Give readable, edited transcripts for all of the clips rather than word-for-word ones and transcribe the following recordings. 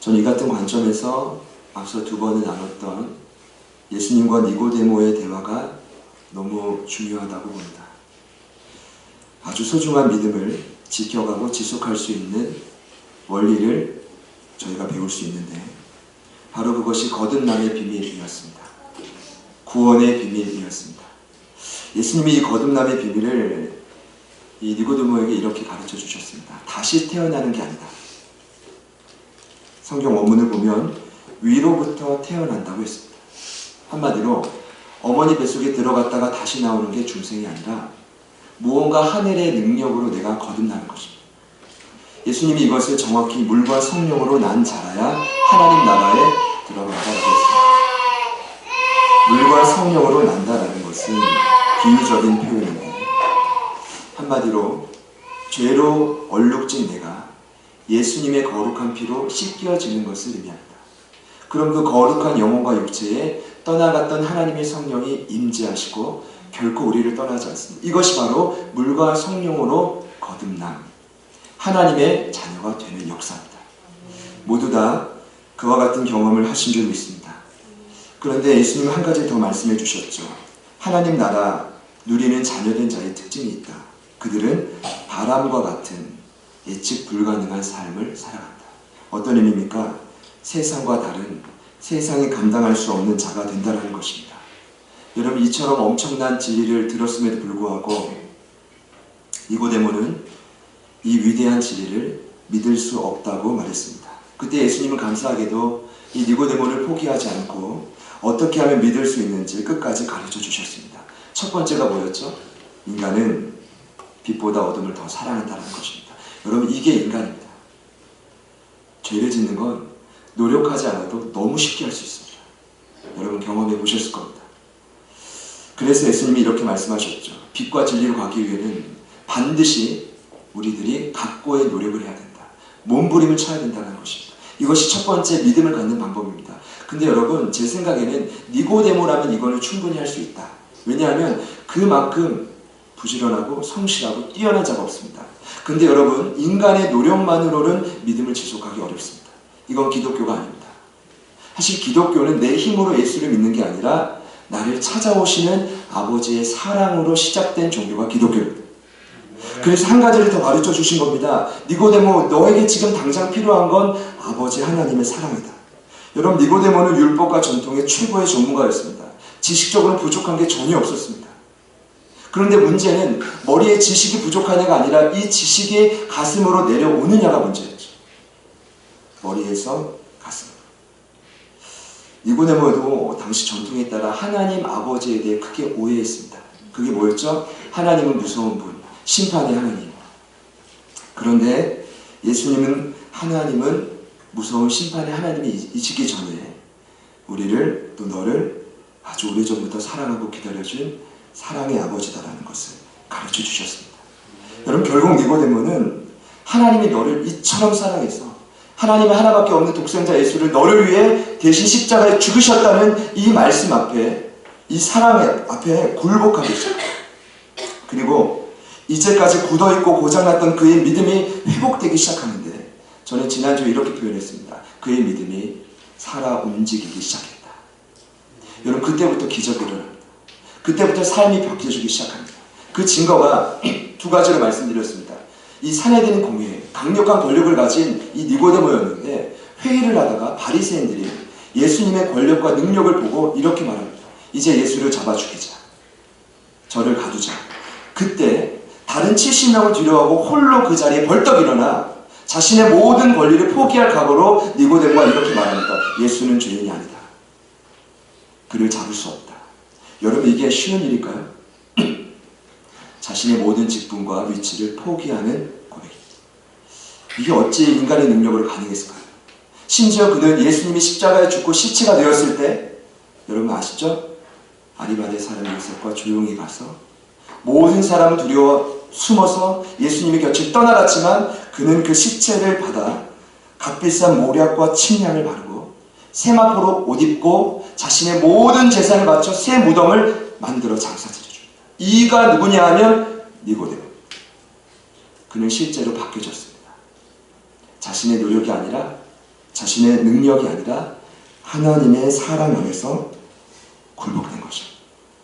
저는 이 같은 관점에서 앞서 두 번을 나눴던 예수님과 니고데모의 대화가 너무 중요하다고 봅니다. 아주 소중한 믿음을 지켜가고 지속할 수 있는 원리를 저희가 배울 수 있는데, 바로 그것이 거듭남의 비밀이었습니다. 구원의 비밀이었습니다. 예수님이 이 거듭남의 비밀을 이 니고데모에게 이렇게 가르쳐 주셨습니다. 다시 태어나는 게 아니다. 성경 원문을 보면 위로부터 태어난다고 했습니다. 한마디로 어머니 뱃속에 들어갔다가 다시 나오는 게 중생이 아니라 무언가 하늘의 능력으로 내가 거듭나는 것입니다. 예수님이 이것을 정확히 물과 성령으로 난 자라야 하나님 나라에 들어간다고 했습니다. 물과 성령으로 난다라는 것은 비유적인 표현인데, 한마디로 죄로 얼룩진 내가 예수님의 거룩한 피로 씻겨지는 것을 의미합니다. 그럼 그 거룩한 영혼과 육체에 떠나갔던 하나님의 성령이 임재하시고 결코 우리를 떠나지 않습니다. 이것이 바로 물과 성령으로 거듭남, 하나님의 자녀가 되는 역사입니다. 모두 다 그와 같은 경험을 하신 줄 믿습니다. 그런데 예수님은 한 가지 더 말씀해 주셨죠. 하나님 나라 누리는 자녀된 자의 특징이 있다. 그들은 바람과 같은 예측 불가능한 삶을 살아간다. 어떤 의미입니까? 세상과 다른, 세상이 감당할 수 없는 자가 된다는 것입니다. 여러분, 이처럼 엄청난 진리를 들었음에도 불구하고 니고데모는 이 위대한 진리를 믿을 수 없다고 말했습니다. 그때 예수님은 감사하게도 이 니고데모를 포기하지 않고 어떻게 하면 믿을 수 있는지 끝까지 가르쳐 주셨습니다. 첫 번째가 뭐였죠? 인간은 빛보다 어둠을 더 사랑한다는 것입니다. 여러분, 이게 인간입니다. 죄를 짓는 건 노력하지 않아도 너무 쉽게 할 수 있습니다. 여러분 경험해 보셨을 겁니다. 그래서 예수님이 이렇게 말씀하셨죠. 빛과 진리로 가기 위해는 반드시 우리들이 각고의 노력을 해야 된다. 몸부림을 쳐야 된다는 것입니다. 이것이 첫 번째 믿음을 갖는 방법입니다. 근데 여러분, 제 생각에는 니고데모라면 이거는 충분히 할 수 있다. 왜냐하면 그만큼 부지런하고 성실하고 뛰어난 자가 없습니다. 근데 여러분, 인간의 노력만으로는 믿음을 지속하기 어렵습니다. 이건 기독교가 아닙니다. 사실 기독교는 내 힘으로 예수를 믿는 게 아니라 나를 찾아오시는 아버지의 사랑으로 시작된 종교가 기독교입니다. 그래서 한 가지를 더 가르쳐 주신 겁니다. 니고데모, 너에게 지금 당장 필요한 건 아버지 하나님의 사랑이다. 여러분, 니고데모는 율법과 전통의 최고의 전문가였습니다. 지식적으로 부족한 게 전혀 없었습니다. 그런데 문제는 머리에 지식이 부족하냐가 아니라 이 지식이 가슴으로 내려오느냐가 문제였죠. 머리에서 가슴으로. 니고데모도 당시 전통에 따라 하나님 아버지에 대해 크게 오해했습니다. 그게 뭐였죠? 하나님은 무서운 분, 심판의 하나님. 그런데 예수님은 하나님은 무서운 심판의 하나님이시기 전에 우리를, 또 너를 아주 오래전부터 사랑하고 기다려준 사랑의 아버지다라는 것을 가르쳐 주셨습니다. 여러분, 결국 니고데모는 하나님이 너를 이처럼 사랑해서 하나님의 하나밖에 없는 독생자 예수를 너를 위해 대신 십자가에 죽으셨다는 이 말씀 앞에, 이 사랑 앞에 굴복하고 있어요. 그리고 이제까지 굳어있고 고장났던 그의 믿음이 회복되기 시작하는데, 저는 지난주에 이렇게 표현했습니다. 그의 믿음이 살아 움직이기 시작했다. 여러분, 그때부터 기적이 일어납니다. 그때부터 삶이 바뀌어지기 시작합니다. 그 증거가 두 가지로 말씀드렸습니다. 이 사내들인 공회, 강력한 권력을 가진 이 니고데모였는데, 회의를 하다가 바리새인들이 예수님의 권력과 능력을 보고 이렇게 말합니다. 이제 예수를 잡아 죽이자. 저를 가두자. 그때 다른 70명을 뒤로하고 홀로 그 자리에 벌떡 일어나 자신의 모든 권리를 포기할 각오로 니고데모가 이렇게 말합니다. 예수는 죄인이 아니다. 그를 잡을 수 없다. 여러분, 이게 쉬운 일일까요? 자신의 모든 직분과 위치를 포기하는 고백입니다. 이게 어찌 인간의 능력으로 가능했을까요? 심지어 그는 예수님이 십자가에 죽고 시체가 되었을 때, 여러분 아시죠? 아리마대 사람 요셉과 조용히 가서 모든 사람은 두려워 숨어서 예수님의 곁을 떠나갔지만, 그는 그 시체를 받아 값비싼 모략과 침향을 바르고 세마포로 옷 입고 자신의 모든 재산을 바쳐 새 무덤을 만들어 장사드려줍니다. 이가 누구냐 하면 니고데모. 그는 실제로 바뀌어졌습니다. 자신의 노력이 아니라 자신의 능력이 아니라 하나님의 사랑 안에서 굴복된 것입니다.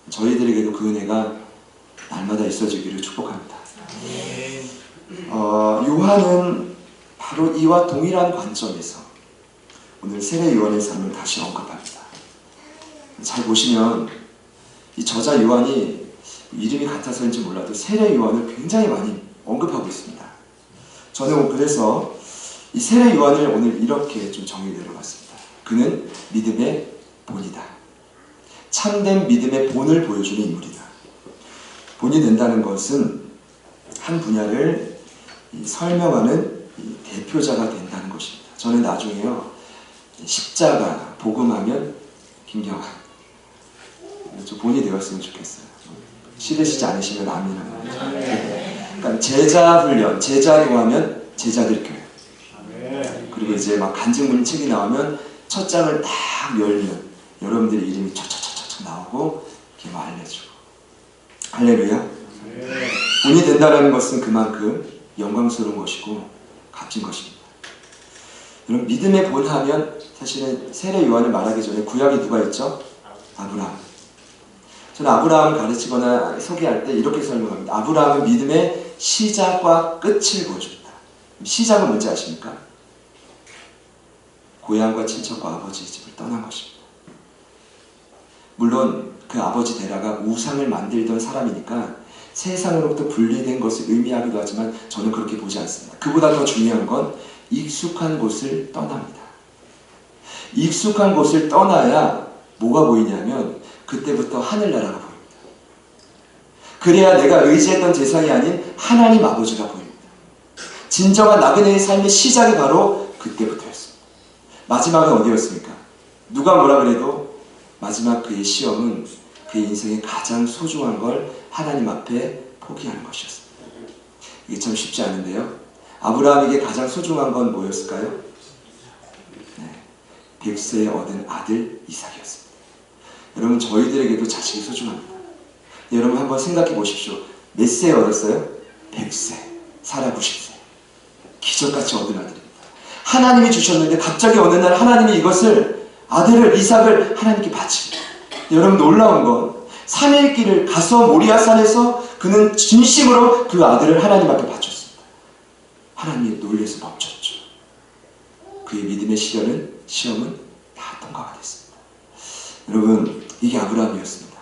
저희들에게도 그 은혜가 날마다 있어지기를 축복합니다. 요한은 바로 이와 동일한 관점에서 오늘 세례 요한의 삶을 다시 언급합니다. 잘 보시면 이 저자 요한이 이름이 같아서인지 몰라도 세례 요한을 굉장히 많이 언급하고 있습니다. 저는 그래서 이 세례 요한을 오늘 이렇게 좀 정의 내려봤습니다. 그는 믿음의 본이다. 참된 믿음의 본을 보여주는 인물이다. 본이 된다는 것은 한 분야를 설명하는 대표자가 된다는 것입니다. 저는 나중에요, 십자가 복음하면 김경환 좀 본이 되었으면 좋겠어요. 싫으시지 않으시면 아멘하고. 그러니까 제자 훈련, 제자로 하면 제자들 교육. 그리고 이제 막 간증문 책이 나오면 첫 장을 딱 열면 여러분들의 이름이 촥촥촥촥 나오고 이렇게 막 알려주고. 할렐루야. 본이 된다는 것은 그만큼 영광스러운 것이고 값진 것입니다. 여러분, 믿음의 본 하면 사실은 세례 요한을 말하기 전에 구약에 누가 있죠? 아브라함. 저는 아브라함을 가르치거나 소개할 때 이렇게 설명합니다. 아브라함은 믿음의 시작과 끝을 보여줍니다. 시작은 뭔지 아십니까? 고향과 친척과 아버지 집을 떠난 것입니다. 물론 그 아버지 데라가 우상을 만들던 사람이니까 세상으로부터 분리된 것을 의미하기도 하지만 저는 그렇게 보지 않습니다. 그보다 더 중요한 건 익숙한 곳을 떠납니다. 익숙한 곳을 떠나야 뭐가 보이냐면 그때부터 하늘나라가 보입니다. 그래야 내가 의지했던 대상이 아닌 하나님 아버지가 보입니다. 진정한 나그네의 삶의 시작이 바로 그때부터였습니다. 마지막은 어디였습니까? 누가 뭐라 그래도 마지막 그의 시험은 그의 인생의 가장 소중한 걸 하나님 앞에 포기하는 것이었습니다. 이게 참 쉽지 않은데요. 아브라함에게 가장 소중한 건 뭐였을까요? 100세에 얻은 아들 이삭이었습니다. 여러분, 저희들에게도 자식이 소중합니다. 여러분 한번 생각해 보십시오. 몇 세에 얻었어요? 100세, 살아 90세. 기적같이 얻은 아들입니다. 하나님이 주셨는데 갑자기 어느 날 하나님이 이것을, 아들을, 이삭을 하나님께 바칩니다. 여러분, 놀라운 건 3일 길을 가서 모리아산에서 그는 진심으로 그 아들을 하나님 앞에 바쳤습니다. 하나님이 놀라서 멈췄죠. 그의 믿음의 시험은 다 통과가 됐습니다. 여러분, 이게 아브라함이었습니다.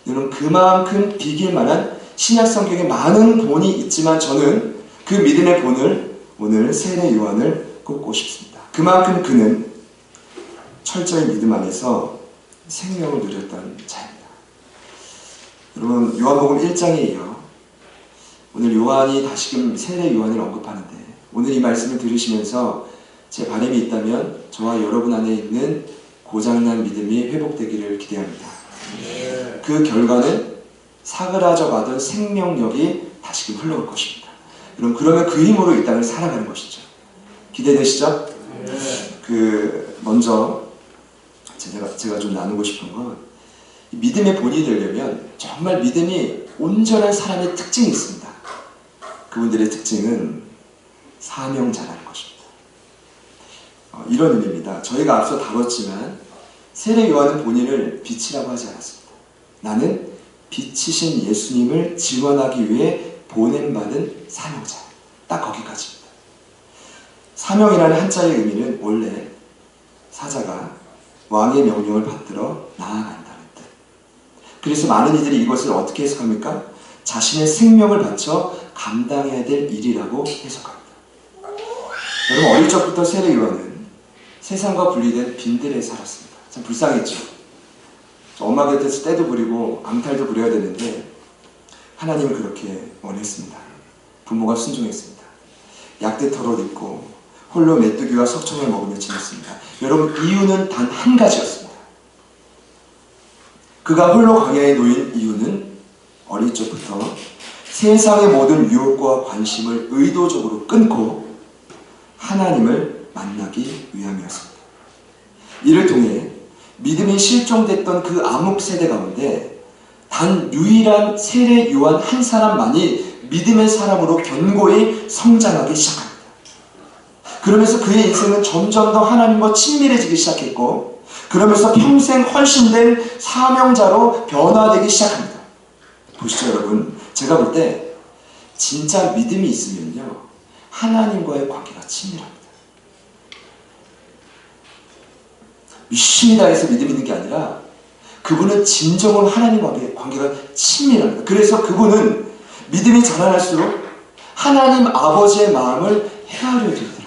여러분, 그만큼 비길 만한 신약 성경에 많은 본이 있지만 저는 그 믿음의 본을 오늘 세례 요한을 꼽고 싶습니다. 그만큼 그는 철저히 믿음 안에서 생명을 누렸던 자입니다. 여러분, 요한복음 1장에 이어 오늘 요한이 다시금 세례 요한을 언급하는데 오늘 이 말씀을 들으시면서 제 바람이 있다면 저와 여러분 안에 있는 고장난 믿음이 회복되기를 기대합니다. 그 결과는 사그라져 가던 생명력이 다시금 흘러올 것입니다. 그러면 그 힘으로 이 땅을 살아가는 것이죠. 기대되시죠? 먼저 제가 좀 나누고 싶은 건 믿음의 본이 되려면 정말 믿음이 온전한 사람의 특징이 있습니다. 그분들의 특징은 사명자라는 것입니다. 이런 의미입니다. 저희가 앞서 다뤘지만 세례 요한은 본인을 빛이라고 하지 않았습니다. 나는 빛이신 예수님을 증언하기 위해 보냄받은 사명자. 딱 거기까지입니다. 사명이라는 한자의 의미는 원래 사자가 왕의 명령을 받들어 나아간다는 뜻. 그래서 많은 이들이 이것을 어떻게 해석합니까? 자신의 생명을 바쳐 감당해야 될 일이라고 해석합니다. 여러분, 어릴 적부터 세례 요한은 세상과 분리된 빈들에 살았습니다. 참 불쌍했죠. 엄마 곁에서 떼도 부리고 앙탈도 부려야 되는데 하나님은 그렇게 원했습니다. 부모가 순종했습니다. 약대터옷 입고 홀로 메뚜기와 석청을 먹으며 지냈습니다. 여러분, 이유는 단 한 가지였습니다. 그가 홀로 광야에 놓인 이유는 어릴 적부터 세상의 모든 유혹과 관심을 의도적으로 끊고 하나님을 만나기 위함이었습니다. 이를 통해 믿음이 실종됐던 그 암흑 세대 가운데 단 유일한 세례 요한 한 사람만이 믿음의 사람으로 견고히 성장하기 시작합니다. 그러면서 그의 인생은 점점 더 하나님과 친밀해지기 시작했고, 그러면서 평생 헌신된 사명자로 변화되기 시작합니다. 보시죠 여러분, 제가 볼 때 진짜 믿음이 있으면요 하나님과의 관계가 친밀합니다. 믿습니다 해서 믿음 있는 게 아니라 그분은 진정으로 하나님과의 관계가 친밀합니다. 그래서 그분은 믿음이 자라날수록 하나님 아버지의 마음을 헤아려 드리더라고요.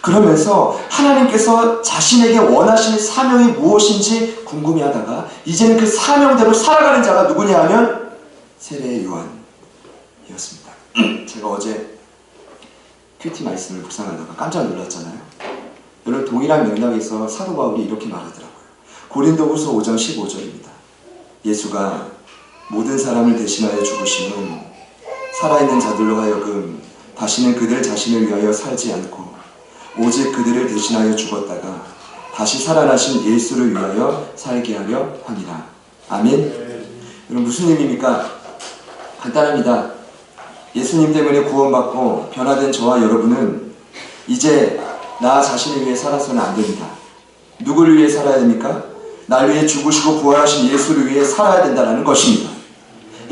그러면서 하나님께서 자신에게 원하시는 사명이 무엇인지 궁금해하다가 이제는 그 사명대로 살아가는 자가 누구냐 하면 세례 요한이었습니다. 제가 어제 큐티 말씀을 묵상하다가 깜짝 놀랐잖아요. 여러분, 동일한 맥락에서 사도 바울이 이렇게 말하더라고요. 고린도후서 5장 15절입니다. 예수가 모든 사람을 대신하여 죽으심은 살아있는 자들로 하여금 다시는 그들 자신을 위하여 살지 않고 오직 그들을 대신하여 죽었다가 다시 살아나신 예수를 위하여 살게 하려 함이라. 아멘. 여러분, 무슨 의미입니까? 간단합니다. 예수님 때문에 구원받고 변화된 저와 여러분은 이제 나 자신을 위해 살아서는 안 됩니다. 누구를 위해 살아야 됩니까? 날 위해 죽으시고 부활하신 예수를 위해 살아야 된다는 것입니다.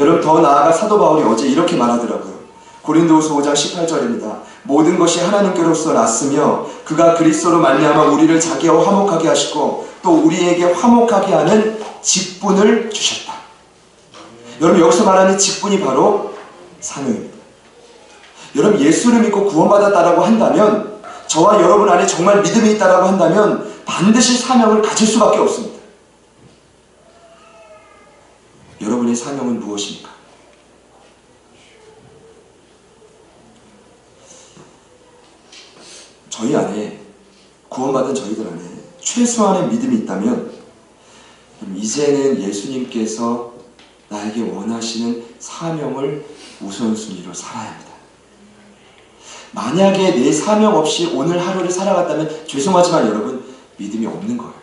여러분, 더 나아가 사도 바울이 어제 이렇게 말하더라고요. 고린도후서 5장 18절입니다. 모든 것이 하나님께로서 났으며 그가 그리스도로 말미암아 우리를 자기와 화목하게 하시고 또 우리에게 화목하게 하는 직분을 주셨다. 여러분, 여기서 말하는 직분이 바로 사명입니다. 여러분, 예수를 믿고 구원받았다라고 한다면, 저와 여러분 안에 정말 믿음이 있다라고 한다면 반드시 사명을 가질 수밖에 없습니다. 여러분의 사명은 무엇입니까? 저희 안에, 구원받은 저희들 안에 최소한의 믿음이 있다면 이제는 예수님께서 나에게 원하시는 사명을 우선순위로 살아야 합니다. 만약에 내 사명 없이 오늘 하루를 살아갔다면 죄송하지만 여러분, 믿음이 없는 거예요.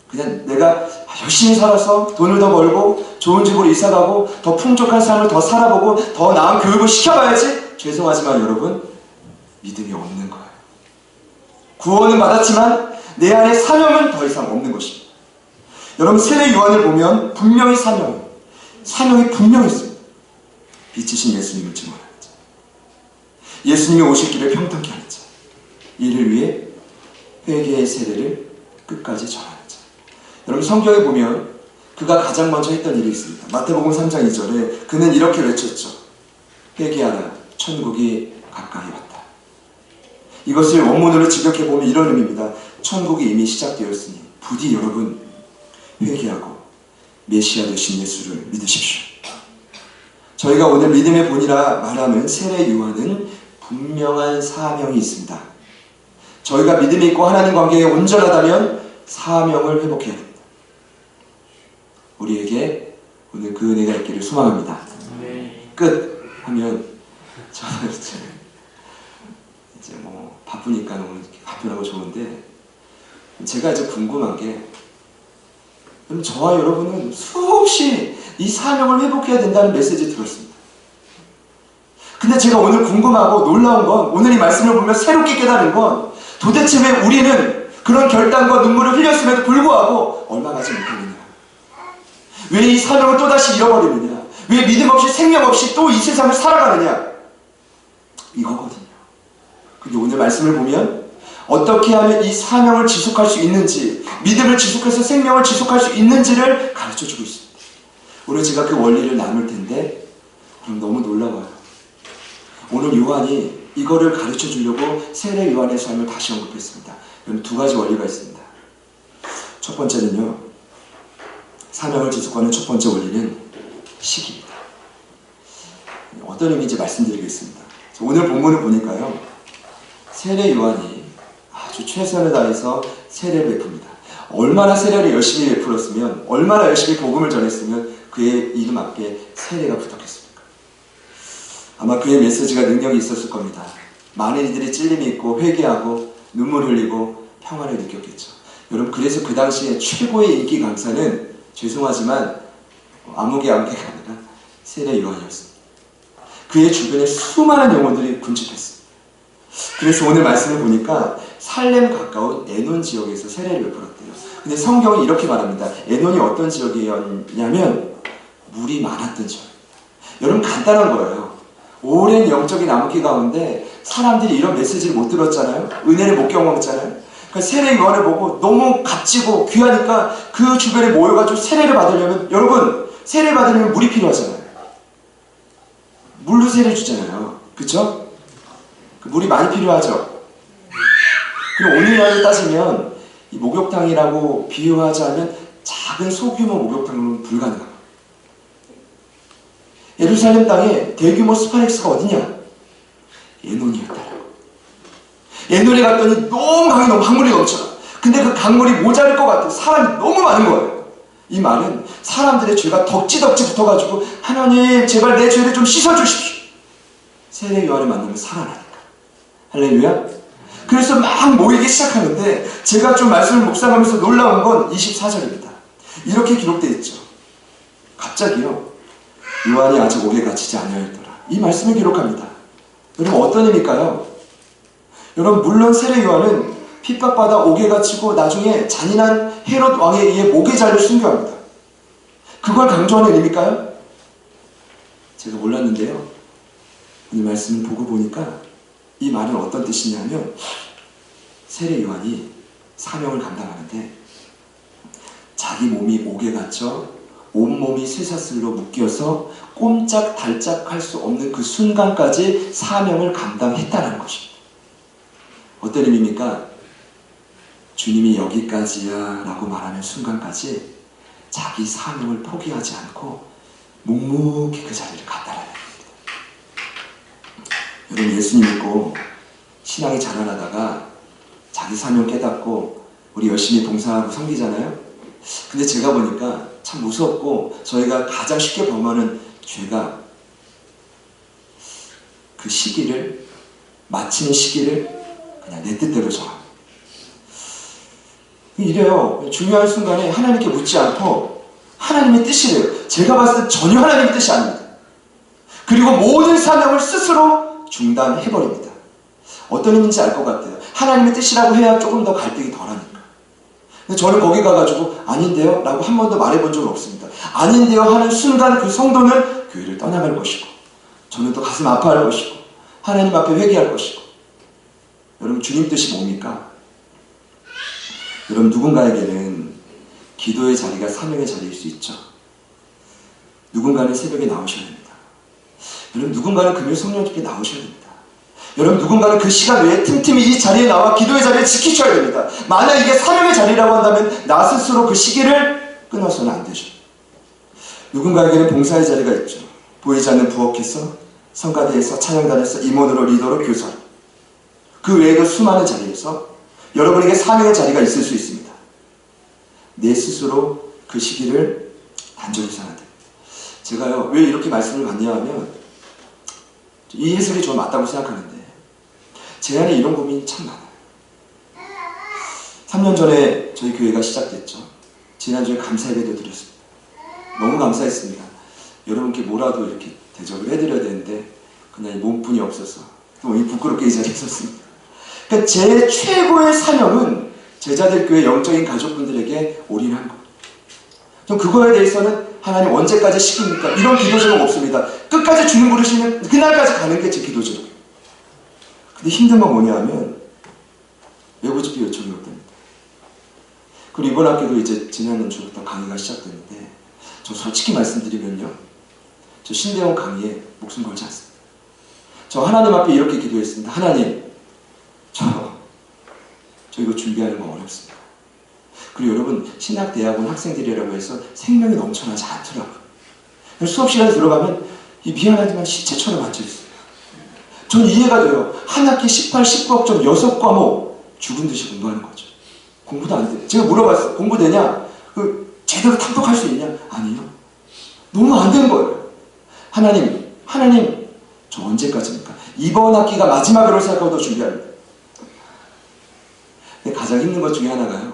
그냥 내가 열심히 살아서 돈을 더 벌고 좋은 집으로 이사가고 더 풍족한 삶을 더 살아보고 더 나은 교육을 시켜봐야지, 죄송하지만 여러분, 믿음이 없는 거예요. 구원은 받았지만 내 안에 사명은 더 이상 없는 것입니다. 여러분, 세례 요한을 보면 분명히 사명이 분명히 있습니다. 빛이신 예수님을 증언하는 자, 예수님이 오실 길을 평탄케 하는 자, 이를 위해 회개의 세례를 끝까지 전하는 자. 여러분, 성경에 보면 그가 가장 먼저 했던 일이 있습니다. 마태복음 3장 2절에 그는 이렇게 외쳤죠. 회개하라, 천국이 가까이 왔다. 이것을 원문으로 직역해보면 이런 의미입니다. 천국이 이미 시작되었으니 부디 여러분 회개하고 메시아 되신 예수를 믿으십시오. 저희가 오늘 믿음의 본이라 말하는 세례 요한은 분명한 사명이 있습니다. 저희가 믿음이 있고 하나님 관계에 온전하다면 사명을 회복해야 됩니다. 우리에게 오늘 그 은혜가 있기를 소망합니다. 끝 하면 저는 이제 뭐 바쁘니까 너무 답변하고 좋은데, 제가 이제 궁금한 게, 저와 여러분은 수없이 이 사명을 회복해야 된다는 메시지 들었습니다. 근데 제가 오늘 궁금하고 놀라운 건, 오늘 이 말씀을 보면 새롭게 깨달은 건, 도대체 왜 우리는 그런 결단과 눈물을 흘렸음에도 불구하고 얼마나 하지 못하느냐, 왜 이 사명을 또다시 잃어버리느냐, 왜 믿음 없이 생명 없이 또 이 세상을 살아가느냐, 이거거든요. 근데 오늘 말씀을 보면 어떻게 하면 이 사명을 지속할 수 있는지, 믿음을 지속해서 생명을 지속할 수 있는지를 가르쳐주고 있습니다. 오늘 제가 그 원리를 나눌 텐데, 그럼 너무 놀라워요. 오늘 요한이 이거를 가르쳐주려고 세례 요한의 삶을 다시 언급했습니다. 그럼 두 가지 원리가 있습니다. 첫 번째는요, 사명을 지속하는 첫 번째 원리는 시기입니다. 어떤 의미인지 말씀드리겠습니다. 오늘 본문을 보니까요, 세례 요한이 아주 최선을 다해서 세례를 베풉니다. 얼마나 세례를 열심히 베풀었으면, 얼마나 열심히 복음을 전했으면 그의 이름 앞에 세례가 붙었겠습니까? 아마 그의 메시지가 능력이 있었을 겁니다. 많은 이들이 찔림이 있고 회개하고 눈물 흘리고 평안을 느꼈겠죠. 여러분, 그래서 그 당시에 최고의 인기 강사는 죄송하지만 아무개 아무개가 아니라 세례 요한이었습니다. 그의 주변에 수많은 영혼들이 군집했습니다. 그래서 오늘 말씀을 보니까 살렘 가까운 에논 지역에서 세례를 베풀었대요. 근데 성경이 이렇게 말합니다. 에논이 어떤 지역이었냐면 물이 많았던 지역. 여러분 간단한 거예요. 오랜 영적인 암흑기 가운데 사람들이 이런 메시지를 못 들었잖아요. 은혜를 못 경험했잖아요. 그러니까 세례 요한을 보고 너무 값지고 귀하니까 그 주변에 모여가지고 세례를 받으려면, 여러분 세례 받으려면 물이 필요하잖아요. 물로 세례 주잖아요. 그쵸? 그 물이 많이 필요하죠. 그럼 오늘날로 따지면 이 목욕탕이라고 비유하자면 작은 소규모 목욕탕은 불가능합니다. 예루살렘 땅에 대규모 스파렉스가 어디냐? 에논이었다라고. 에논에 갔더니 너무 강물이 넘쳐요. 근데 그 강물이 모자랄 것 같아요. 사람이 너무 많은 거예요. 이 말은 사람들의 죄가 덕지덕지 붙어가지고 하나님 제발 내 죄를 좀 씻어주십시오. 세례 요한을 만나면 살아나니까. 할렐루야. 그래서 막 모이기 시작하는데 제가 좀 말씀을 묵상하면서 놀라운 건 24절입니다. 이렇게 기록되어 있죠. 갑자기요. 요한이 아직 옥에 갇히지 아니하였더라. 이 말씀을 기록합니다. 여러분 어떤 의미일까요? 여러분 물론 세례 요한은 핍박받아 옥에 갇히고 나중에 잔인한 헤롯 왕에 의해 목에 잘려 순교합니다. 그걸 강조하는 의미일까요? 제가 몰랐는데요. 오늘 말씀을 보고 보니까 이 말은 어떤 뜻이냐면 세례 요한이 사명을 감당하는데 자기 몸이 옥에 갇혀 온몸이 쇠사슬로 묶여서 꼼짝달짝 할 수 없는 그 순간까지 사명을 감당했다는 것입니다. 어떤 의미입니까? 주님이 여기까지야 라고 말하는 순간까지 자기 사명을 포기하지 않고 묵묵히 그 자리를 갔다라는 겁니다. 여러분 예수님 믿고 신앙이 자라나다가 자기 사명 깨닫고 우리 열심히 봉사하고 섬기잖아요. 근데 제가 보니까 참 무섭고 저희가 가장 쉽게 범하는 죄가 그 시기를, 마치는 시기를 그냥 내 뜻대로 정합니다. 이래요. 중요한 순간에 하나님께 묻지 않고 하나님의 뜻이래요. 제가 봤을 때 전혀 하나님의 뜻이 아닙니다. 그리고 모든 사명을 스스로 중단해버립니다. 어떤 의미인지 알 것 같아요. 하나님의 뜻이라고 해야 조금 더 갈등이 덜하니까. 근데 저는 거기 가가지고 아닌데요? 라고 한 번도 말해본 적은 없습니다. 아닌데요? 하는 순간 그 성도는 교회를 떠나갈 것이고 저는 또 가슴 아파할 것이고 하나님 앞에 회개할 것이고. 여러분 주님 뜻이 뭡니까? 여러분 누군가에게는 기도의 자리가 사명의 자리일 수 있죠. 누군가는 새벽에 나오셔야 됩니다. 여러분 누군가는 금요일 성령 집회에 나오셔야 됩니다. 여러분 누군가는 그 시간 외에 틈틈이 이 자리에 나와 기도의 자리를 지키셔야 됩니다. 만약 이게 사명의 자리라고 한다면 나 스스로 그 시기를 끊어서는 안 되죠. 누군가에게는 봉사의 자리가 있죠. 보이지 않는 부엌에서, 성가대에서, 찬양단에서, 임원으로, 리더로, 교사로. 그 외에도 수많은 자리에서 여러분에게 사명의 자리가 있을 수 있습니다. 내 스스로 그 시기를 단절히 살아야 됩니다. 제가요 왜 이렇게 말씀을 받냐 하면 이 해석이 저 맞다고 생각하는데 제 안에 이런 고민이 참 많아요. 3년 전에 저희 교회가 시작됐죠. 지난주에 감사 예배도 드렸습니다. 너무 감사했습니다. 여러분께 뭐라도 이렇게 대접을 해드려야 되는데 그냥 몸뿐이 없어서 너무 부끄럽게 이 자리에 섰습니다. 그러니까 제 최고의 사명은 제자들 교회 영적인 가족분들에게 올인한 것. 좀 그거에 대해서는 하나님 언제까지 시킵니까? 이런 기도 제목 없습니다. 끝까지 주님 부르시면 그날까지 가는 게 제 기도 제목. 근데 힘든 건 뭐냐 하면 외부 집회 요청이 없답니다. 그리고 이번 학기도 이제 지난 연초부터 강의가 시작됐는데 저 솔직히 말씀드리면요. 저 신대원 강의에 목숨 걸지 않습니다. 저 하나님 앞에 이렇게 기도했습니다. 하나님, 저 이거 준비하는 거 어렵습니다. 그리고 여러분 신학대학원 학생들이라고 해서 생명이 넘쳐나지 않더라고요. 수업 시간에 들어가면 미안하지만 시체처럼 앉아있어요. 전 이해가 돼요. 한 학기 18, 19학점 6과목 죽은 듯이 공부하는 거죠. 공부도 안 돼. 제가 물어봤어요. 공부되냐? 제대로 탐독할 수 있냐? 아니요. 너무 안 되는 거예요. 하나님 저 언제까지입니까? 이번 학기가 마지막으로 생각하고 준비합니다. 근데 가장 힘든 것 중에 하나가요.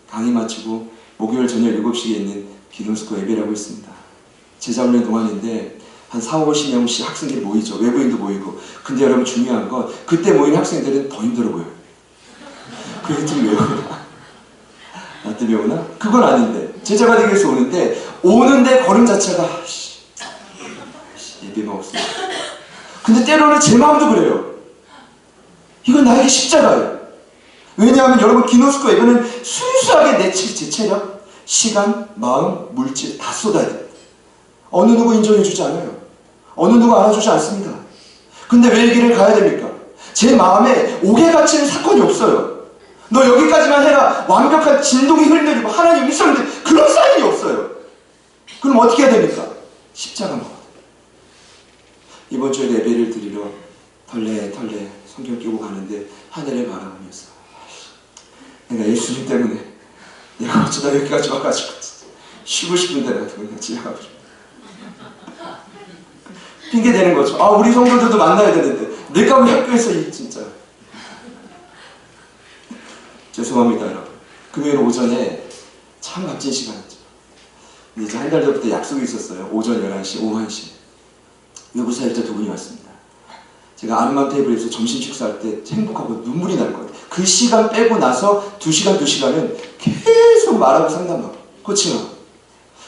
강의 마치고 목요일 저녁 7시에 있는 기도스코 예배라고 있습니다. 제자훈련 동안인데 한 4, 50명씩 학생들이 모이죠. 외부인도 모이고. 근데 여러분 중요한 건 그때 모인 학생들은 더 힘들어 보여요. 그 애들이 왜 오나? 나 때문에 오나? 그건 아닌데. 제자가 되기 위해서 오는데 걸음 자체가 예배만 없어. 근데 때로는 제 마음도 그래요. 이건 나에게 십자가예요. 왜냐하면 여러분 기노스코 이거는 순수하게 제 체력, 시간, 마음, 물질 다 쏟아야 돼요. 어느 누구 인정해주지 않아요. 어느 누구 알아주지 않습니다. 근데 왜 이 길을 가야 됩니까? 제 마음에 옥에 갇히는 사건이 없어요. 너 여기까지만 해라. 완벽한 진동이 흘러내리고 하나님 음성인데 그런 사인이 없어요. 그럼 어떻게 해야 됩니까? 십자가 먹어야 돼요. 이번 주에 예배를 드리러 털레 성경 끼고 가는데 하늘을 바라보면서 내가 예수님 때문에 내가 어쩌다 여기까지 와가지고 쉬고 싶은데 내가 그냥 집에 가고 싶어. 핑계 대는 거죠. 아, 우리 성도들도 만나야 되는데 내가 왜 학교에서 진짜 죄송합니다 여러분. 금요일 오전에 참 값진 시간이죠. 근데 이제 한 달 전부터 약속이 있었어요. 오전 11시, 오후 1시 외부 사역자 두 분이 왔습니다. 제가 아르망 테이블에서 점심 식사할 때 행복하고 눈물이 날 거예요. 그 시간 빼고 나서 2시간은 계속 말하고 상담하고 코칭하고.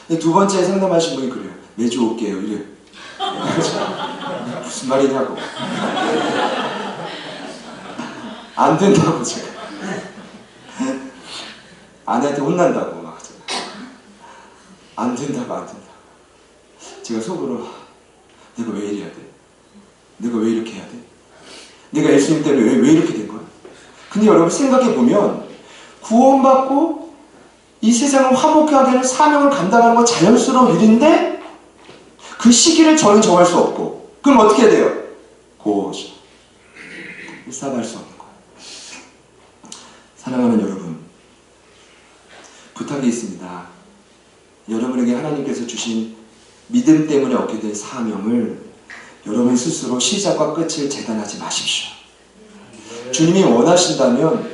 근데 두 번째 상담하신 분이 그래요. 매주 올게요 이래요. 무슨 말이냐고. 안 된다고 제가. 아내한테 혼난다고 막. 안 된다고. 제가 속으로 내가 왜 이래야 돼? 내가 왜 이렇게 해야 돼? 내가 예수님 때문에 왜 이렇게 된 거야? 근데 여러분 생각해보면 구원받고 이 세상을 화목하게 하는 사명을 감당하는 건 자연스러운 일인데 그 시기를 저는 정할 수 없고 그럼 어떻게 해야 돼요? 고죠. 일사할 수 없는 거예요. 사랑하는 여러분, 부탁이 있습니다. 여러분에게 하나님께서 주신 믿음 때문에 얻게 된 사명을 여러분 스스로 시작과 끝을 재단하지 마십시오. 주님이 원하신다면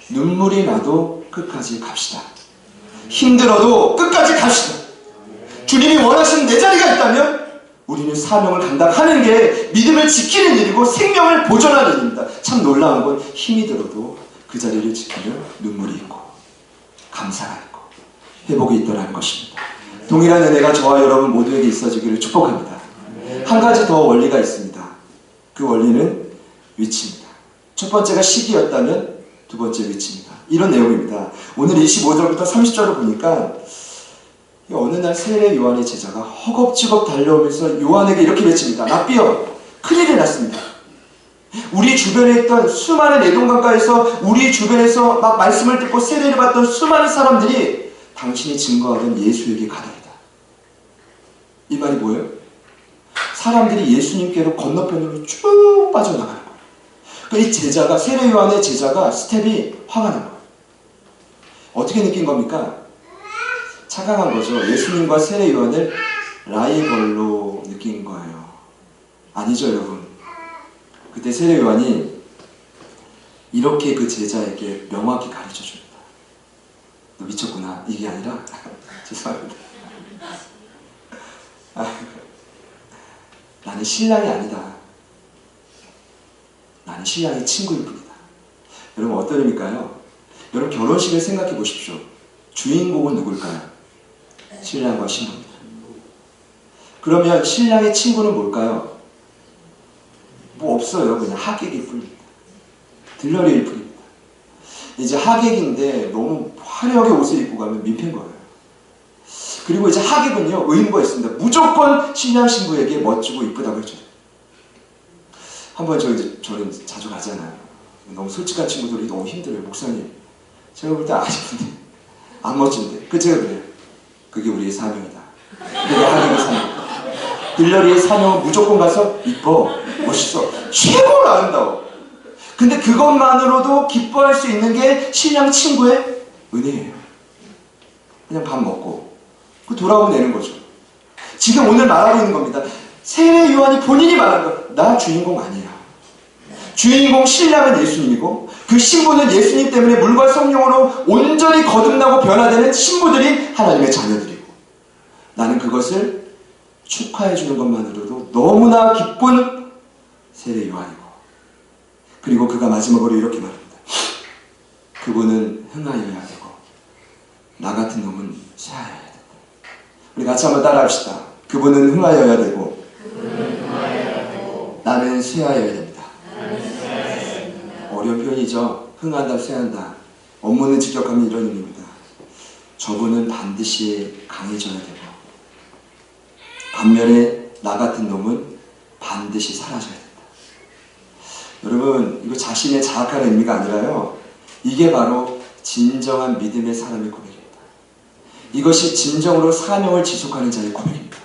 눈물이 나도 끝까지 갑시다. 힘들어도 끝까지 갑시다. 주님이 원하시는 내 자리가 있다면 우리는 사명을 감당하는 게 믿음을 지키는 일이고 생명을 보존하는 일입니다. 참 놀라운 건 힘이 들어도 그 자리를 지키면 눈물이 있고 감사가 있고 회복이 있더라는 것입니다. 동일한 은혜가 저와 여러분 모두에게 있어지기를 축복합니다. 한 가지 더 원리가 있습니다. 그 원리는 위치입니다. 첫 번째가 시기였다면 두 번째 위치입니다. 이런 내용입니다. 오늘 25절부터 30절을 보니까 어느 날 세례 요한의 제자가 허겁지겁 달려오면서 요한에게 이렇게 외칩니다. 랍비여, 큰일이 났습니다. 우리 주변에 있던 수많은 에돔강가에서 우리 주변에서 막 말씀을 듣고 세례를 받던 수많은 사람들이 당신이 증거하던 예수에게 가다이다. 이 말이 뭐예요? 사람들이 예수님께로 건너편으로 쭉 빠져나가는 거예요. 이 제자가, 세례 요한의 제자가 스텝이 화가 난 거예요. 어떻게 느낀 겁니까? 착각한 거죠. 예수님과 세례 요한을 라이벌로 느낀 거예요. 아니죠, 여러분. 그때 세례 요한이 이렇게 그 제자에게 명확히 가르쳐 줍니다. 너 미쳤구나. 이게 아니라 죄송합니다. 나는 신랑이 아니다. 나는 신랑의 친구일 뿐이다. 여러분 어떤 의미일까요? 여러분 결혼식을 생각해 보십시오. 주인공은 누굴까요? 신랑과 신부입니다. 그러면 신랑의 친구는 뭘까요? 뭐 없어요. 그냥 하객일 뿐입니다. 들러리일 뿐입니다. 이제 하객인데 너무 화려하게 옷을 입고 가면 민폐인 거예요. 그리고 이제 하객은요, 의무가 있습니다. 무조건 신랑 신부에게 멋지고 이쁘다고 해줘요. 한번 저는 자주 가잖아요. 너무 솔직한 친구들이 너무 힘들어요. 목사님, 제가 볼 때 아쉽은데 안 멋진데. 그 제가 그래요. 그게 우리의 사명이다. 그게 하객의 사명이다. 들러리의 사명은 무조건 가서 이뻐, 멋있어, 최고로 아름다워. 근데 그것만으로도 기뻐할 수 있는 게 신랑 친구의 은혜예요. 그냥 밥 먹고 돌아오면 되는 거죠. 지금 오늘 말하고 있는 겁니다. 세례 요한이 본인이 말한 거, 나 주인공 아니야. 주인공 신랑은 예수님이고 그 신부는 예수님 때문에 물과 성령으로 온전히 거듭나고 변화되는 신부들인 하나님의 자녀들이고 나는 그것을 축하해 주는 것만으로도 너무나 기쁜 세례 요한이고, 그리고 그가 마지막으로 이렇게 말합니다. 그분은 흥하여야 되고 나 같은 놈은 쇠하여야 된다. 우리 같이 한번 따라합시다. 그분은 흥하여야 되고 나는 쇠하여야 됩니다. 어려운 표현이죠. 흥한다, 쇠한다. 원문은 직역하면 이런 의미입니다. 저분은 반드시 강해져야 되고, 반면에 나 같은 놈은 반드시 사라져야 된다. 여러분, 이거 자신의 자학하는 의미가 아니라요, 이게 바로 진정한 믿음의 사람의 고백입니다. 이것이 진정으로 사명을 지속하는 자의 고백입니다.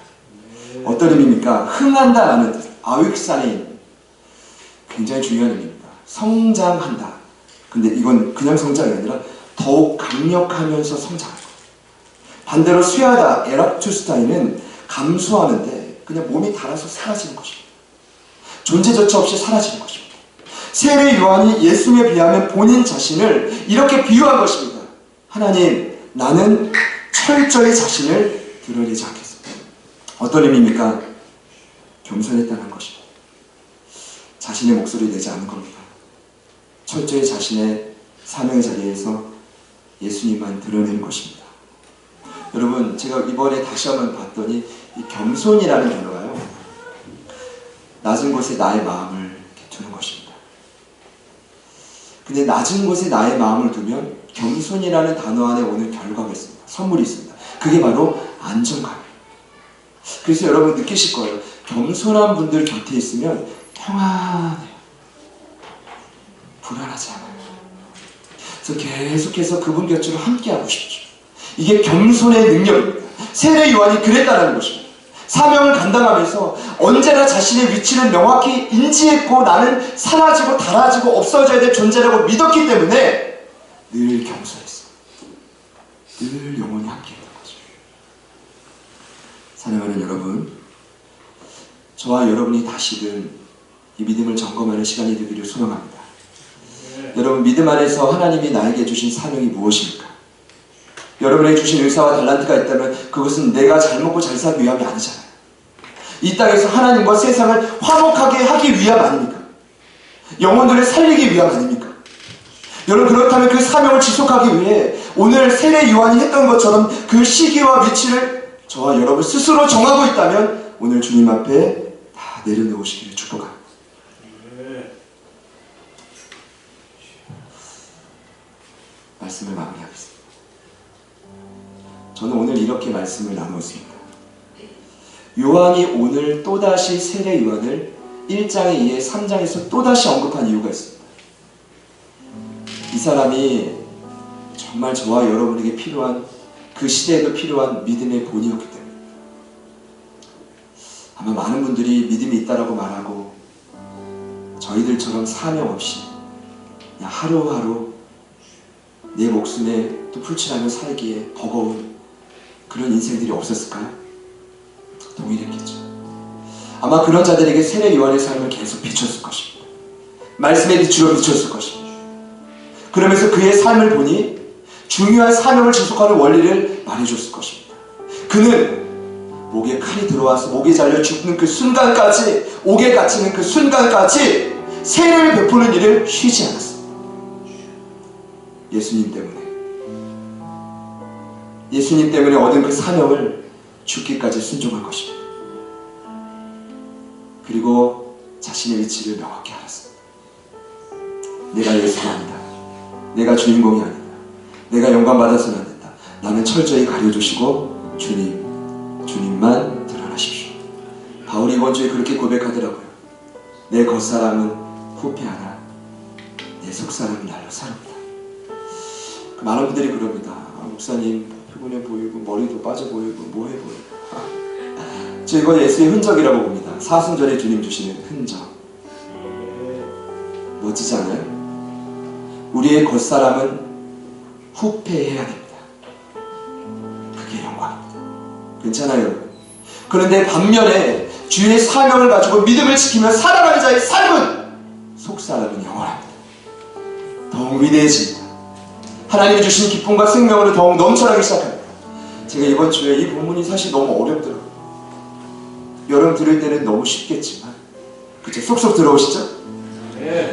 어떤 의미입니까? 흥한다라는 뜻, 아윅사인, 굉장히 중요한 의미입니다. 성장한다. 근데 이건 그냥 성장이 아니라 더욱 강력하면서 성장하는 거예요. 반대로 쇠하다, 에락투스타인은 감소하는데 그냥 몸이 닳아서 사라지는 것입니다. 존재조차 없이 사라지는 것입니다. 세례 요한이 예수님에 비하면 본인 자신을 이렇게 비유한 것입니다. 하나님, 나는 철저히 자신을 드러내지 않겠습니다. 어떤 의미입니까? 겸손했다는 것입니다. 자신의 목소리를 내지 않은 겁니다. 철저히 자신의 사명의 자리에서 예수님만 드러내는 것입니다. 여러분, 제가 이번에 다시 한번 봤더니 이 겸손이라는 단어가요, 낮은 곳에 나의 마음을 이렇게 두는 것입니다. 근데 낮은 곳에 나의 마음을 두면 겸손이라는 단어 안에 오는 결과가 있습니다. 선물이 있습니다. 그게 바로 안정감이에요. 그래서 여러분 느끼실 거예요. 겸손한 분들 곁에 있으면 평안해요. 불안하지 않아요. 그래서 계속해서 그분 곁으로 함께하고 싶죠. 이게 겸손의 능력입니다. 세례 요한이 그랬다는 것입니다. 사명을 감당하면서 언제나 자신의 위치를 명확히 인지했고, 나는 사라지고 닳아지고 없어져야 될 존재라고 믿었기 때문에 늘 겸손했어요. 늘 영원히 함께했던 거죠. 사랑하는 여러분, 저와 여러분이 다시금 이 믿음을 점검하는 시간이 되기를 소망합니다. 여러분, 믿음 안에서 하나님이 나에게 주신 사명이 무엇입니까? 여러분에게 주신 의사와 달란트가 있다면 그것은 내가 잘 먹고 잘 살기 위함이 아니잖아요. 이 땅에서 하나님과 세상을 화목하게 하기 위함 아닙니까? 영혼들을 살리기 위함 아닙니까? 여러분, 그렇다면 그 사명을 지속하기 위해 오늘 세례 요한이 했던 것처럼 그 시기와 위치를 저와 여러분 스스로 정하고 있다면 오늘 주님 앞에 다 내려놓으시기를 축복합니다. 말씀을 마무리하겠습니다. 저는 오늘 이렇게 말씀을 나누었습니다. 요한이 오늘 또다시 세례 요한을 1장에 이어 3장에서 또다시 언급한 이유가 있습니다. 이 사람이 정말 저와 여러분에게 필요한, 그 시대에도 필요한 믿음의 본이었기 때문에, 아마 많은 분들이 믿음이 있다라고 말하고 저희들처럼 사명 없이 그냥 하루하루 내 목숨에 또 풀칠하며 살기에 버거운 그런 인생들이 없었을까요? 동일했겠죠. 아마 그런 자들에게 세례 요한의 삶을 계속 비췄을 것입니다. 말씀의 빛으로 비췄을 것입니다. 그러면서 그의 삶을 보니 중요한 사명을 지속하는 원리를 말해줬을 것입니다. 그는 목에 칼이 들어와서 목이 잘려 죽는 그 순간까지, 옥에 갇히는 그 순간까지 세례를 베푸는 일을 쉬지 않았습니다. 예수님 때문에. 예수님 때문에 얻은 그 사명을 죽기까지 순종할 것입니다. 그리고 자신의 위치를 명확히 알았습니다. 내가 예수가 아니다. 내가 주인공이 아니다. 내가 영광 받아서는 안 된다. 나는 철저히 가려주시고 주님만 드러나십시오. 바울이 이번 주에 그렇게 고백하더라고요. 내 겉사람은 후패하나 내 속사람은 날로 사릅니다. 많은 분들이 그럽니다. 목사님 피곤해 보이고 머리도 빠져 보이고 뭐해 보이고. 저 이건 예수의 흔적이라고 봅니다. 사순절에 주님 주시는 흔적. 멋지지 않아요? 우리의 겉사람은 후패해야 됩니다. 그게 영광입니다. 괜찮아요. 그런데 반면에 주의 사명을 가지고 믿음을 지키며 살아가는 자의 삶은, 속사람은 영원합니다. 더욱 위대해집니다. 하나님이 주신 기쁨과 생명으로 더욱 넘쳐나기 시작합니다. 제가 이번 주에 이 본문이 사실 너무 어렵더라고요. 여러분 들을 때는 너무 쉽겠지만, 그쵸? 쏙쏙 들어오시죠?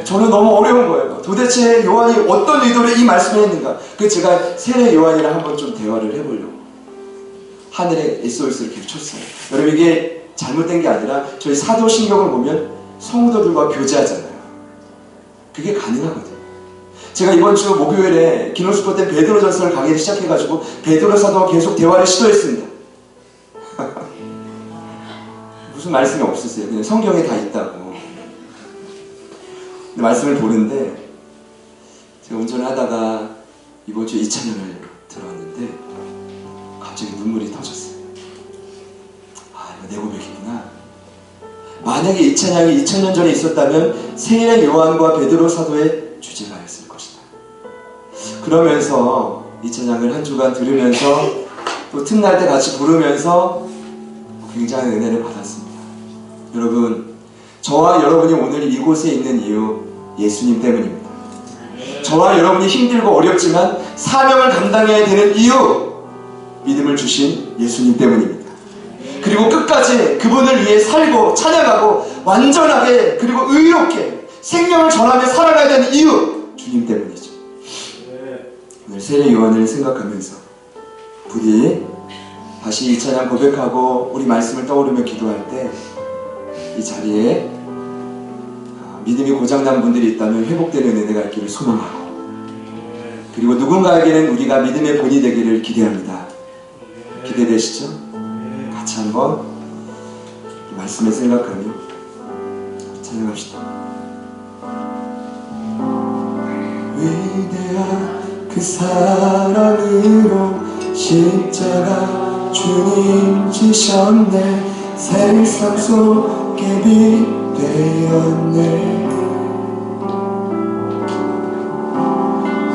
저는 너무 어려운 거예요. 도대체 요한이 어떤 의도로 이 말씀을 했는가? 그래서 제가 세례 요한이랑 한번 좀 대화를 해보려고 하늘에 SOS를 계속 쳤어요. 여러분, 이게 잘못된 게 아니라 저희 사도신경을 보면 성도들과 교제하잖아요. 그게 가능하거든요. 제가 이번 주 목요일에 기노스코 때 베드로전서를 강의를 시작해가지고 베드로 사도와 계속 대화를 시도했습니다. 무슨 말씀이 없으세요? 그냥 성경에 다 있다고. 말씀을 보는데, 제가 운전을 하다가 이번 주에 이찬양을 들어왔는데 갑자기 눈물이 터졌어요. 아, 이거 내 고백이구나. 만약에 이찬양이 2000년 전에 있었다면 세례 요한과 베드로 사도의 주제가 였을 것이다. 그러면서 이찬양을 한 주간 들으면서 또 틈날 때 같이 부르면서 굉장히 은혜를 받았습니다. 여러분, 저와 여러분이 오늘 이곳에 있는 이유, 예수님 때문입니다. 저와 여러분이 힘들고 어렵지만 사명을 감당해야 되는 이유, 믿음을 주신 예수님 때문입니다. 그리고 끝까지 그분을 위해 살고 찬양하고 완전하게 그리고 의롭게 생명을 전하며 살아가야 되는 이유, 주님 때문이죠. 오늘 세례 요한을 생각하면서 부디 다시 이 찬양 고백하고 우리 말씀을 떠오르며 기도할 때 이 자리에 믿음이 고장난 분들이 있다면 회복되는 은혜가 있기를 소망하고, 그리고 누군가에게는 우리가 믿음의 본이 되기를 기대합니다. 기대되시죠? 같이 한번 이 말씀을 생각하며 찬양합시다. 위대한 그 사랑으로 십자가 주님 지셨네. 세상 속에 빛 되었네.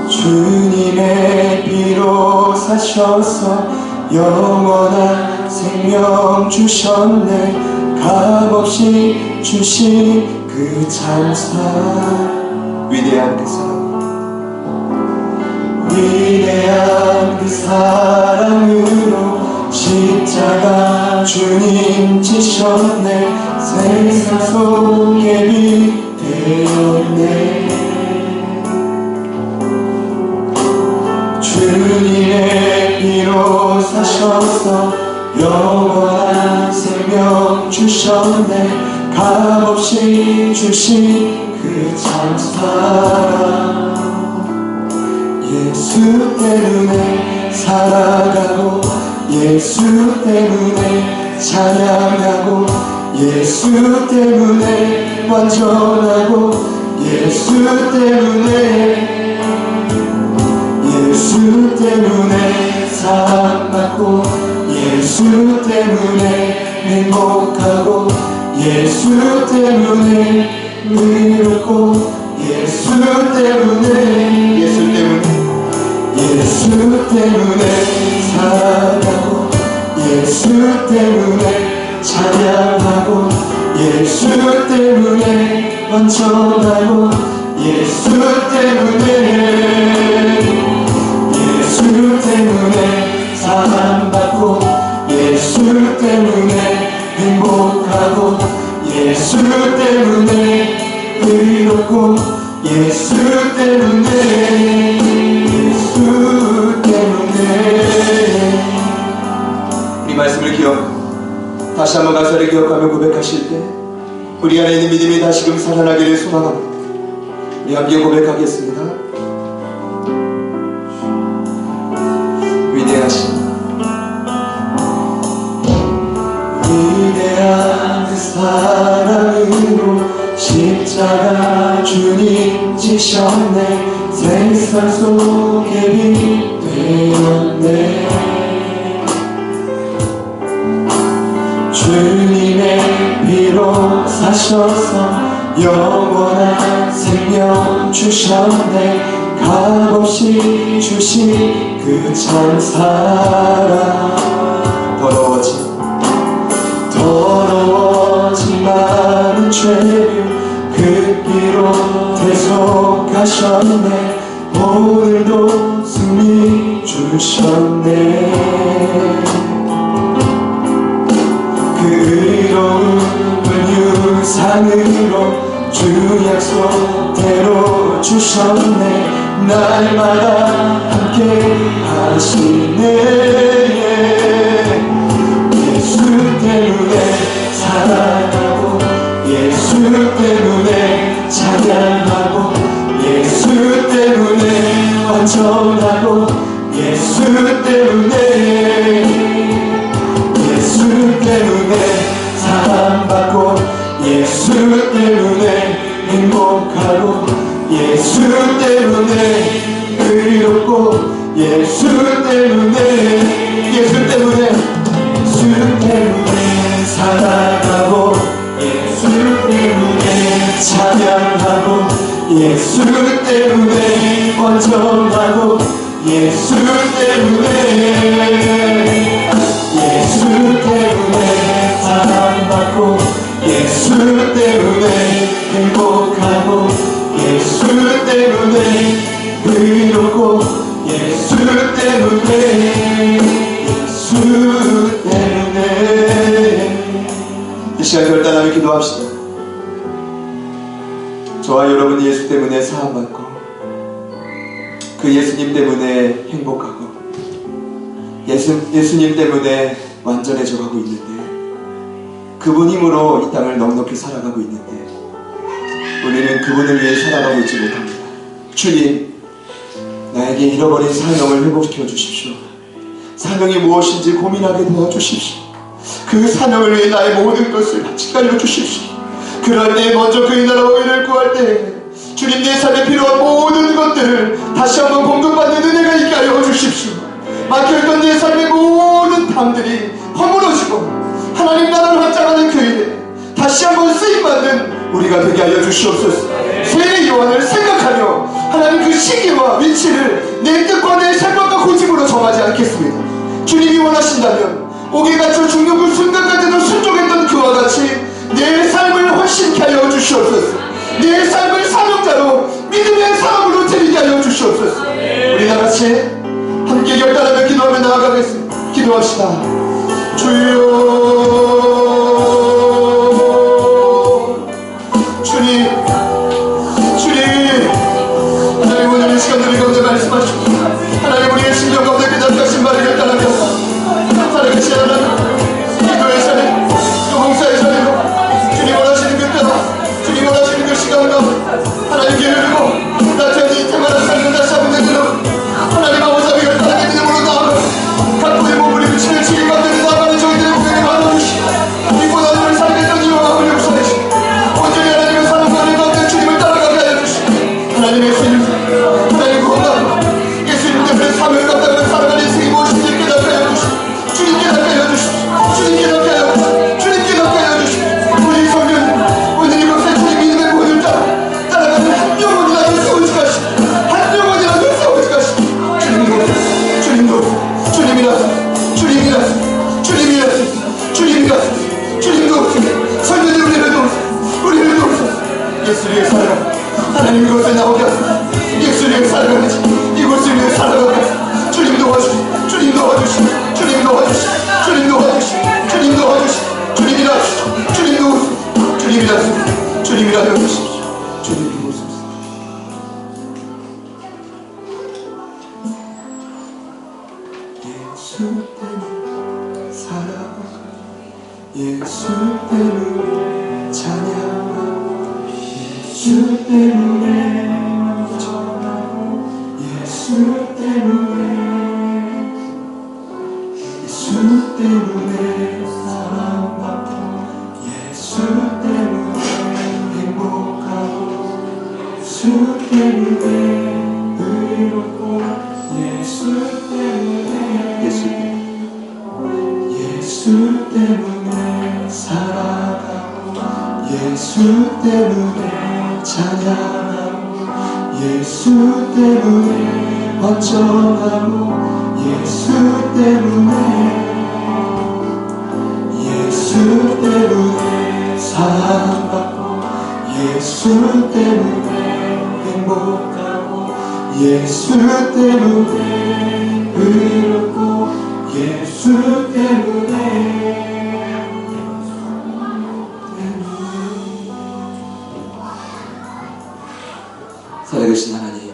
주님의 피로 사셔서 영원한 생명 주셨네. 값없이 주신 그 참사, 위대한 그 사랑, 위대한 그 사랑으로 십자가 주님 지셨네. 세상 속에 빛 되었네. 주님의 피로 사셔서 영원한 생명 주셨네. 값없이 주신 그 참사랑, 예수 때문에 살아가고 예수 때문에 찬양하고 예수 때문에 완전하고 예수 때문에 사랑받고 예수 때문에 행복하고 예수 때문에 의롭고 예수 때문에 살아가고 예수 때문에 찬양하고 예수 때문에 완전하고 예수 때문에 사랑받고 예수 때문에 행복하고 예수 때문에 의롭고 예수 때문에 우리 말씀을 다시 한번 가사를 기억하며 고백하실 때 우리 안에 있는 믿음이 다시금 살아나기를 소망합니다. 우리 함께 고백하겠습니다. 위대한 그 사랑으로 십자가 주님 지셨네. 세상 속에 빛 되었네. 주님의 피로 사셔서 영원한 생명 주셨네. 값없이 주신 그 참 사랑, 더러워진 많은 죄를 그 피로 대속하셨네. 오늘도 승리 주셨네. 그 의로운 상으로 주 약속대로 주셨네. 날마다 함께 하시네. 예수 때문에 살아가고 예수 때문에 찬양하고 예수 때문에 완전하고 예수 때문에 사랑받고 예수 때문에 행복하고 예수 때문에 의롭고 예수 때문에 살아가고 예수 때문에 찬양하고 예수 때문에 완전하고 예수 때문에 사랑받고 예수 때문에 행복하고 예수 때문에 의롭고 예수 때문에 이 시간 결단하며 기도합시다. 저와 여러분이 예수 때문에 사랑받고 그 예수님 때문에 행복하고 예수님 때문에 완전해져 가고 있는데 그분 힘으로 이 땅을 넉넉히 살아가고 있는데 우리는 그분을 위해 살아가고 있지 못합니다. 주님, 나에게 잃어버린 사명을 회복시켜 주십시오. 사명이 무엇인지 고민하게 도와주십시오. 그 사명을 위해 나의 모든 것을 같이 알려주십시오. 그럴 때 먼저 그의 나라와 의를 구할 때 주님, 내 삶에 필요한 모든 것들을 다시 한번 공급받는 은혜가 있게 하여 주십시오. 막혀있던 내 삶의 모든 담들이 허물어지고 하나님 나라를 확장하는 그 일에 다시 한번 쓰임받는 우리가 되게 하여 주시옵소서. 세례 요한을 생각하며 하나님 그 시기와 위치를 내 뜻과 내 생각과 고집으로 정하지 않겠습니다. 주님이 원하신다면 옥에 갇혀 죽는 그 순간까지도 순종했던 그와 같이 내 삶을 헌신케 하여 주시옵소서. 내 삶을 사명자로 믿음의 사람으로 드리게 하여 주시옵소서. 우리 다같이 함께 결단하며 기도하며 나아가겠습니다. 기도합시다. 주여, 주님, 하나님 오늘 이 시간 우리 가운데 말씀하시고 하나님 우리의 심령 가운데 깨닫게 말을 결단하며 살아계신 하나님, 기도의 자리, 또 봉사의 자리로 주님 원하시는 그 때와 주님 원하시는 그 시간과 하나님 기르고 나태한 이 때마다 삶을 다시 한번 내주는 하나님 아버지 앞에 결단하게 믿음으로 나아가 각고의 몸을 입으시는 주님 가운데 나아가는 저희들의 목표를 받아주시고 이보다 오늘 살겠던 이유와 용서하시고 온전히 하나님의 사랑과 은혜 가운데 주님을 따라가게 하여 주시고 하나님의 예수님, 하나님 구원받고 예수님 때문에 사명을 감당하는 살아가는 인생이 무엇인지 깨닫게 하여 주시고 주님 깨닫게 하여 주시고 주님 깨닫게 하여 주시고 주님 깨닫게 하여 주시고 우리 성령 오늘 이곳에 주님 믿음의 본을 따라가는 한 영혼이라도 세워지 가시고 한 영혼이라도 세워지 가시고 주님도 성령님 우리를 도우소서. 예수를 위해 살아가 하나님 이곳에 나오게 하소서. 예수를 위해 살아가야지 이곳을 위해 살아가게 하소서. 주님 도와주시고 주님 도와주시고 주님 도와주시고 주님 도와주시고 주님 도와주시고 주님이라 하시고 주님 도우소서. 주님이라 하소서. 주님이라 하여 주십시오. 주님 도우소서. 예수 때문에 살아가고 예수 때문에 찬양하고 예수 때문에 전하고 예수 때문에 사랑받고 예수 때문에 행복하고 예수 때문에 의롭고 예수 때문에 살아가고 예수 때문에 찬양하고 예수 때문에 완전하고 예수 때문에 사랑받고 예수 때문에 행복하고 예수 때문에 의롭고 예수 때문에 되신 하나님,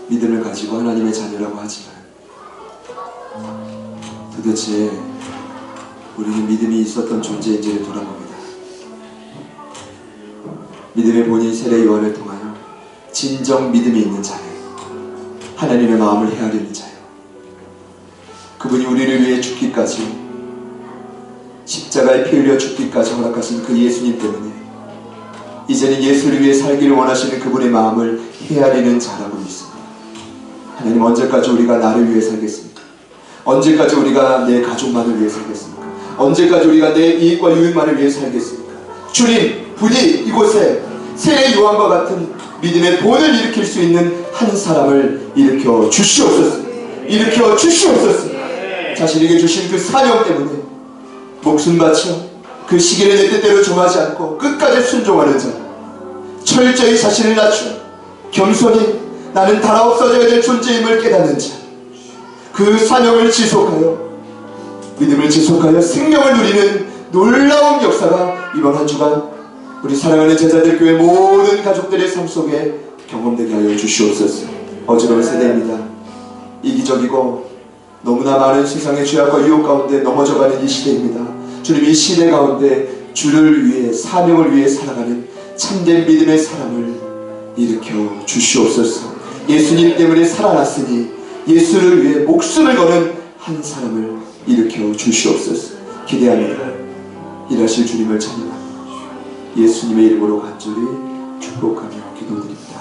믿음을 가지고 하나님의 자녀라고 하지만 도대체 우리는 믿음이 있었던 존재인지를 돌아봅니다. 믿음의 본인 세례 요한을 통하여 진정 믿음이 있는 자요, 하나님의 마음을 헤아리는 자요, 그분이 우리를 위해 죽기까지, 십자가에 피 흘려 죽기까지 허락하신 그 예수님 때문에 이제는 예수를 위해 살기를 원하시는 그분의 마음을 헤아리는 자라고 믿습니다. 하나님, 언제까지 우리가 나를 위해 살겠습니까? 언제까지 우리가 내 가족만을 위해 살겠습니까? 언제까지 우리가 내 이익과 유익만을 위해 살겠습니까? 주님, 부디 이곳에 세례 요한과 같은 믿음의 본을 일으킬 수 있는 한 사람을 일으켜 주시옵소서. 일으켜 주시옵소서. 자신에게 주신 그 사명 때문에 목숨 바쳐 그 시기를 내 뜻대로 정하지 않고 끝까지 순종하는 자, 철저히 자신을 낮추어 겸손히 나는 달아 없어져야 될 존재임을 깨닫는 자, 그 사명을 지속하여 믿음을 지속하여 생명을 누리는 놀라운 역사가 이번 한 주간 우리 사랑하는 제자들 교회 모든 가족들의 삶 속에 경험되게 하여 주시옵소서. 어지러운 세대입니다. 이기적이고 너무나 많은 세상의 죄악과 유혹 가운데 넘어져가는 이 시대입니다. 주님, 이 시대 가운데 주를 위해, 사명을 위해 살아가는 참된 믿음의 사람을 일으켜 주시옵소서. 예수님 때문에 살아났으니 예수를 위해 목숨을 거는 한 사람을 일으켜 주시옵소서. 기대합니다. 일하실 주님을 찬양합니다. 예수님의 이름으로 간절히 축복하며 기도드립니다.